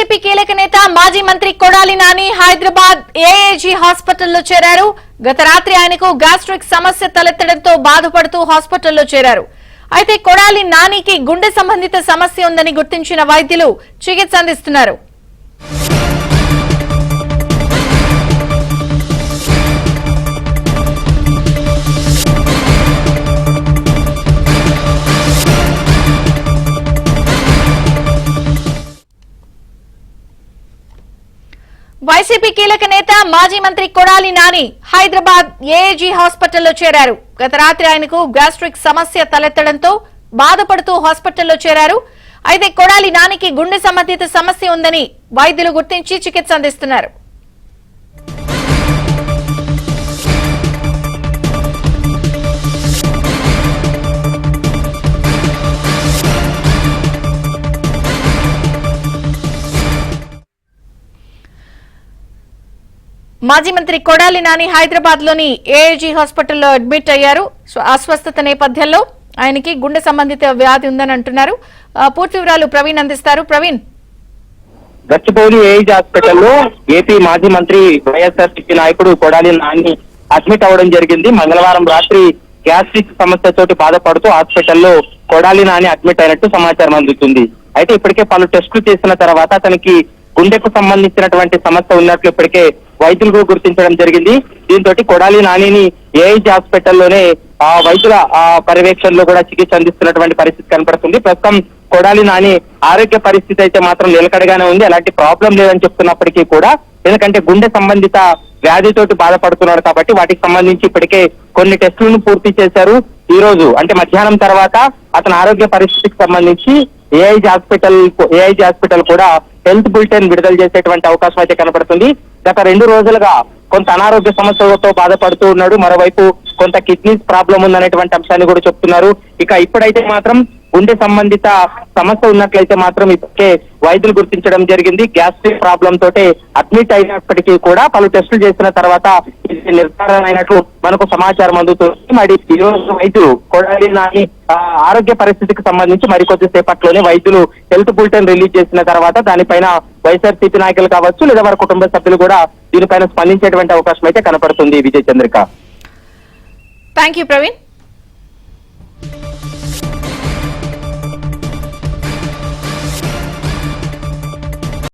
YCP కీలక నేత మాజీ మంత్రి కొడాలి నాని హైదరాబాద్ ఏఏజీ హాస్పిటల్లో చేరారు. గత రాత్రి ఆయనకు గ్యాస్ట్రిక్ సమస్య తలెత్తడంతో బాధపడుతూ హాస్పిటల్లో చేరారు. అయితే కొడాలి నానికి గుండె సంబంధిత సమస్య ఉందని గుర్తించిన వైద్యులు చికిత్స అందిస్తున్నారు. వైసీపీ కీలక నేత మాజీ మంత్రి కొడాలి నాని హైదరాబాద్ ఏఏజీ హాస్పిటల్లో చేరారు. గత రాత్రి ఆయనకు గ్యాస్ట్రిక్ సమస్య తలెత్తడంతో బాధపడుతూ హాస్పిటల్లో చేరారు. అయితే కొడాలి నానికి గుండె సంబంధిత సమస్య ఉందని వైద్యులు గుర్తించి చికిత్స అందిస్తున్నారు. మాజీ మంత్రి కొడాలి నాని హైదరాబాద్ లోని ఏఏజీ హాస్పిటల్లో అడ్మిట్ అయ్యారు. అస్వస్థత నేపథ్యంలో ఆయనకి గుండె సంబంధిత వ్యాధి ఉందని అంటున్నారు. పూర్తి వివరాలు ప్రవీణ్ అందిస్తారు. ప్రవీణ్, గచ్చిబౌలి ఏఏజీ హాస్పిటల్లో ఏపీ మాజీ మంత్రి వైఎస్ఆర్సీపీ నాయకుడు కొడాలి నాని అడ్మిట్ అవ్వడం జరిగింది. మంగళవారం రాత్రి గ్యాస్ట్రిక్ సమస్యతోటి బాధపడుతూ హాస్పిటల్లో కొడాలి నాని అడ్మిట్ అయినట్టు సమాచారం అందుతుంది. అయితే ఇప్పటికే పలు టెస్టులు చేసిన తర్వాత అతనికి గుండెకు సంబంధించినటువంటి సమస్య ఉన్నట్లు ఇప్పటికే వైద్యులు గుర్తించడం జరిగింది. దీంతో కొడాలి నానిని ఏఐజీ హాస్పిటల్లోనే వైద్యుల పర్యవేక్షణలో కూడా చికిత్స అందిస్తున్నటువంటి పరిస్థితి కనపడుతుంది. ప్రస్తుతం కొడాలి నాని ఆరోగ్య పరిస్థితి అయితే మాత్రం నిలకడగానే ఉంది. అలాంటి ప్రాబ్లం లేదని చెప్తున్నప్పటికీ కూడా, ఎందుకంటే గుండె సంబంధిత వ్యాధితోటి బాధపడుతున్నాడు కాబట్టి వాటికి సంబంధించి ఇప్పటికే కొన్ని టెస్టులను పూర్తి చేశారు. ఈ రోజు అంటే మధ్యాహ్నం తర్వాత అతని ఆరోగ్య పరిస్థితికి సంబంధించి ఏఐజీ హాస్పిటల్ కూడా హెల్త్ బులెటిన్ విడుదల చేసేటువంటి అవకాశం అయితే కనపడుతుంది. గత 2 రోజులుగా కొంత అనారోగ్య సమస్యలతో బాధపడుతూ ఉన్నాడు. మరోవైపు కొంత కిడ్నీస్ ప్రాబ్లం ఉందనేటువంటి అంశాన్ని కూడా చెప్తున్నారు. ఇక ఇప్పుడైతే మాత్రం గుండె సంబంధిత సమస్య ఉన్నట్లయితే మాత్రం ఇప్పటికే వైద్యులు గుర్తించడం జరిగింది. గ్యాస్ట్రిక్ ప్రాబ్లం తోటే అడ్మిట్ అయినప్పటికీ కూడా పలు టెస్టులు చేసిన తర్వాత ఇది నిర్ధారణ అయినట్లు మనకు సమాచారం అందుతుంది. మరి ఈ రోజు వైద్యులు కొడాలి నాని ఆరోగ్య పరిస్థితికి సంబంధించి మరికొద్ది సేపట్లోనే వైద్యులు హెల్త్ బులెటిన్ రిలీజ్ చేసిన తర్వాత దానిపైన వైఎస్ఆర్సీపీ నాయకులు కావచ్చు లేదా వారి కుటుంబ సభ్యులు కూడా దీనిపైన స్పందించేటువంటి అవకాశం అయితే కనపడుతుంది. విజయ్ చంద్రిక. Thank you Praveen.